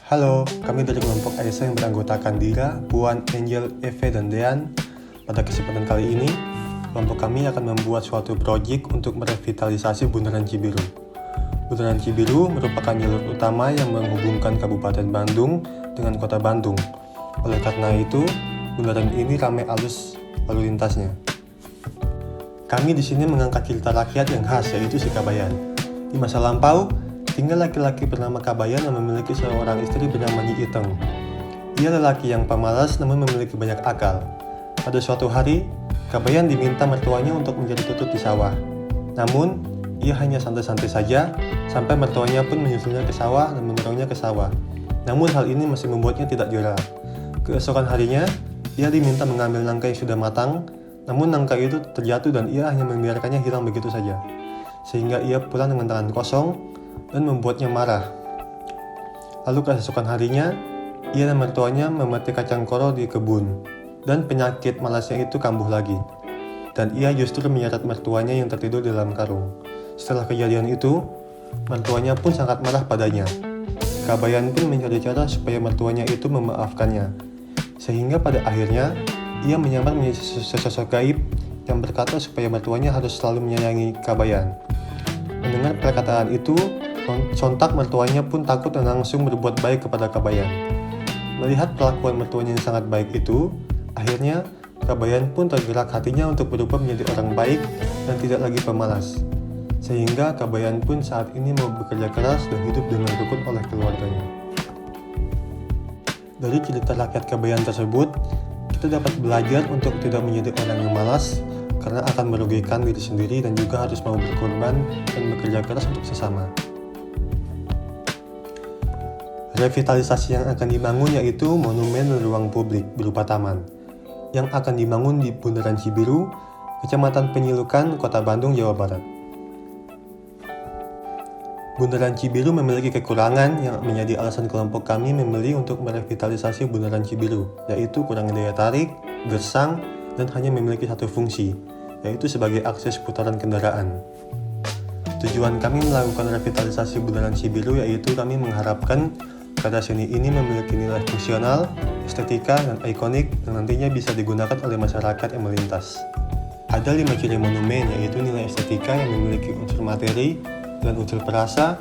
Halo, kami dari kelompok AISA yang beranggotakan Dira, Puan, Angel, Eve, dan Dean. Pada kesempatan kali ini, kelompok kami akan membuat suatu proyek untuk merevitalisasi Bundaran Cibiru. Bundaran Cibiru merupakan jalur utama yang menghubungkan Kabupaten Bandung dengan Kota Bandung. Oleh karena itu, bundaran ini ramai arus lalu lintasnya. Kami di sini mengangkat cerita rakyat yang khas, yaitu si Kabayan. Di masa lampau, tinggal laki-laki bernama Kabayan yang memiliki seorang istri bernama Nyi Iteng. Ia lelaki yang pemalas namun memiliki banyak akal. Pada suatu hari, Kabayan diminta mertuanya untuk menjadi tutut di sawah. Namun, ia hanya santai-santai saja, sampai mertuanya pun menyusulnya ke sawah dan mendorongnya ke sawah. Namun hal ini masih membuatnya tidak jera. Keesokan harinya, ia diminta mengambil nangka yang sudah matang, namun nangka itu terjatuh dan ia hanya membiarkannya hilang begitu saja. Sehingga ia pulang dengan tangan kosong, dan membuatnya marah. Lalu keesokan harinya, ia dan mertuanya memetik kacang koro di kebun, dan penyakit malasnya itu kambuh lagi. Dan ia justru menyeret mertuanya yang tertidur di dalam karung. Setelah kejadian itu, mertuanya pun sangat marah padanya. Kabayan pun mencari cara supaya mertuanya itu memaafkannya. Sehingga pada akhirnya, ia menyamar menjadi sesosok gaib yang berkata supaya mertuanya harus selalu menyayangi Kabayan. Mendengar perkataan itu, sontak mertuanya pun takut dan langsung berbuat baik kepada Kabayan. Melihat perlakuan mertuanya yang sangat baik itu, akhirnya Kabayan pun tergerak hatinya untuk berubah menjadi orang baik dan tidak lagi pemalas. Sehingga Kabayan pun saat ini mau bekerja keras dan hidup dengan rukun oleh keluarganya. Dari cerita rakyat Kabayan tersebut, kita dapat belajar untuk tidak menjadi orang yang malas, karena akan merugikan diri sendiri dan juga harus mau berkorban dan bekerja keras untuk sesama. Revitalisasi yang akan dibangun yaitu monumen dan ruang publik berupa taman yang akan dibangun di Bundaran Cibiru, Kecamatan Penyilukan, Kota Bandung, Jawa Barat. Bundaran Cibiru memiliki kekurangan yang menjadi alasan kelompok kami memilih untuk merevitalisasi Bundaran Cibiru, yaitu kurang daya tarik, gersang, dan hanya memiliki satu fungsi, yaitu sebagai akses putaran kendaraan. Tujuan kami melakukan revitalisasi Bundaran Cibiru yaitu kami mengharapkan karya seni ini memiliki nilai fungsional, estetika, dan ikonik yang nantinya bisa digunakan oleh masyarakat yang melintas. Ada 5 ciri monumen, yaitu nilai estetika yang memiliki unsur materi dan unsur perasa,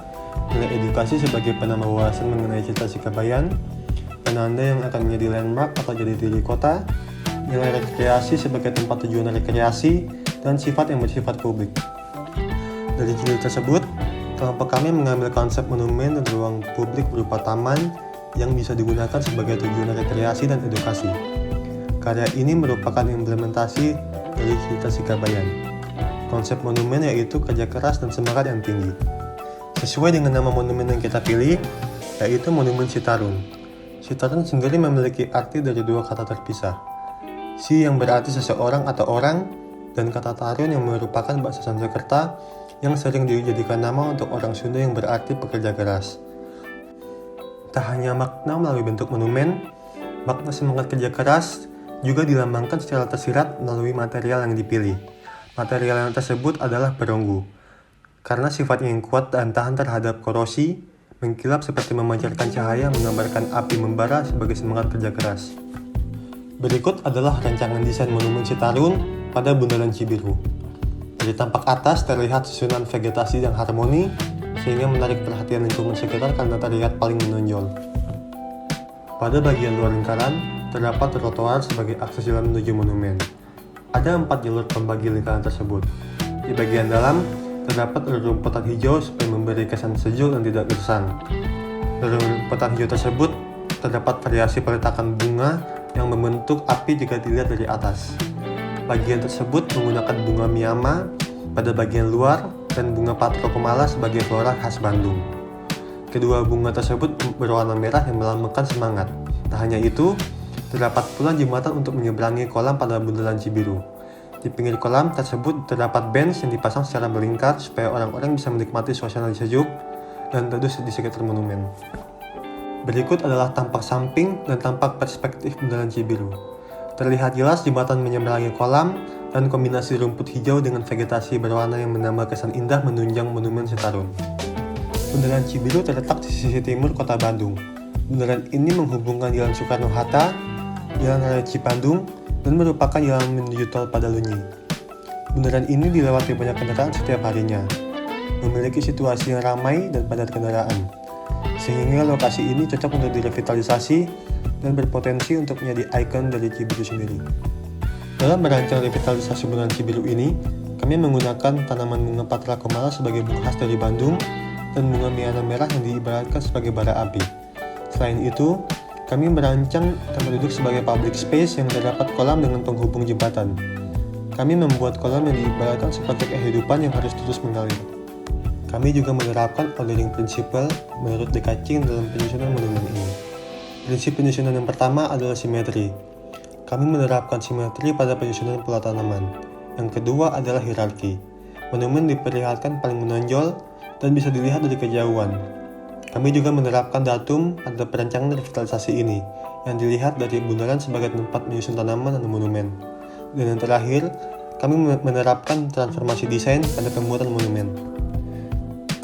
nilai edukasi sebagai penambah wawasan mengenai cerita si Kabayan, penanda yang akan menjadi landmark atau jadi diri kota, nilai rekreasi sebagai tempat tujuan rekreasi, dan sifat yang bersifat publik. Dari ciri tersebut, kelompok kami mengambil konsep monumen dan ruang publik berupa taman yang bisa digunakan sebagai tujuan rekreasi dan edukasi. Karya ini merupakan implementasi dari cerita si Kabayan. Konsep monumen yaitu kerja keras dan semangat yang tinggi. Sesuai dengan nama monumen yang kita pilih, yaitu Monumen Citarum. Citarum sendiri memiliki arti dari dua kata terpisah. Si yang berarti seseorang atau orang, dan kata tarun yang merupakan bahasa Sanskerta yang sering dijadikan nama untuk orang Sunda yang berarti pekerja keras. Tak hanya makna melalui bentuk monumen, makna semangat kerja keras juga dilambangkan secara tersirat melalui material yang dipilih. Material yang tersebut adalah perunggu, karena sifatnya yang kuat dan tahan terhadap korosi, mengkilap seperti memancarkan cahaya menggambarkan api membara sebagai semangat kerja keras. Berikut adalah rancangan desain Monumen Citarum pada Bundaran Cibiru. Dari tampak atas terlihat susunan vegetasi yang harmoni, sehingga menarik perhatian lingkungan sekitar karena terlihat paling menonjol. Pada bagian luar lingkaran, terdapat trotoar sebagai akses jalan menuju monumen. Ada 4 jalur pembagi lingkaran tersebut. Di bagian dalam, terdapat rumputan hijau supaya memberi kesan sejuk dan tidak gersang. Dari rumputan hijau tersebut, terdapat variasi peletakan bunga yang membentuk api jika dilihat dari atas. Bagian tersebut menggunakan bunga miyama pada bagian luar dan bunga patrokumala sebagai flora khas Bandung. Kedua bunga tersebut berwarna merah yang melambangkan semangat. Tak hanya itu, terdapat pula jembatan untuk menyeberangi kolam pada Bundaran Cibiru. Di pinggir kolam tersebut terdapat bench yang dipasang secara melingkar supaya orang-orang bisa menikmati suasana sejuk dan teduh di sekitar monumen. Berikut adalah tampak samping dan tampak perspektif Bundaran Cibiru. Terlihat jelas jembatan menyeberangi kolam dan kombinasi rumput hijau dengan vegetasi berwarna yang menambah kesan indah menunjang Monumen Citarum. Bundaran Cibiru terletak di sisi timur kota Bandung. Bundaran ini menghubungkan Jalan Soekarno-Hatta, Jalan Raya Cipandung, dan merupakan jalan menuju tol Padalunyi. Bundaran ini dilewati banyak kendaraan setiap harinya, memiliki situasi yang ramai dan padat kendaraan, sehingga lokasi ini cocok untuk direvitalisasi dan berpotensi untuk menjadi ikon dari Cibiru sendiri. Dalam merancang revitalisasi Bundaran Cibiru ini, kami menggunakan tanaman bunga patra komala sebagai bunga khas dari Bandung dan bunga miana merah yang diibaratkan sebagai bara api. Selain itu, kami merancang tempat duduk sebagai public space yang terdapat kolam dengan penghubung jembatan. Kami membuat kolam yang diibaratkan seperti kehidupan yang harus terus mengalir. Kami juga menerapkan ordering principle menurut De Kaching dalam penyusunan monumen ini. Prinsip penyusunan yang pertama adalah simetri. Kami menerapkan simetri pada penyusunan pola tanaman. Yang kedua adalah hierarki. Monumen diperlihatkan paling menonjol dan bisa dilihat dari kejauhan. Kami juga menerapkan datum pada perancangan revitalisasi ini, yang dilihat dari bundaran sebagai tempat menyusun tanaman dan monumen. Dan yang terakhir, kami menerapkan transformasi desain pada pembuatan monumen.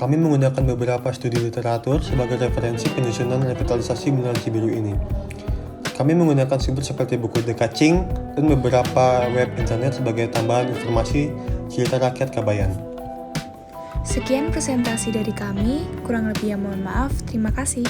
Kami menggunakan beberapa studi literatur sebagai referensi penyusunan revitalisasi Bundaran Cibiru ini. Kami menggunakan sumber seperti buku De Kaching dan beberapa web internet sebagai tambahan informasi cerita rakyat Kabayan. Sekian presentasi dari kami, kurang lebihnya mohon maaf, terima kasih.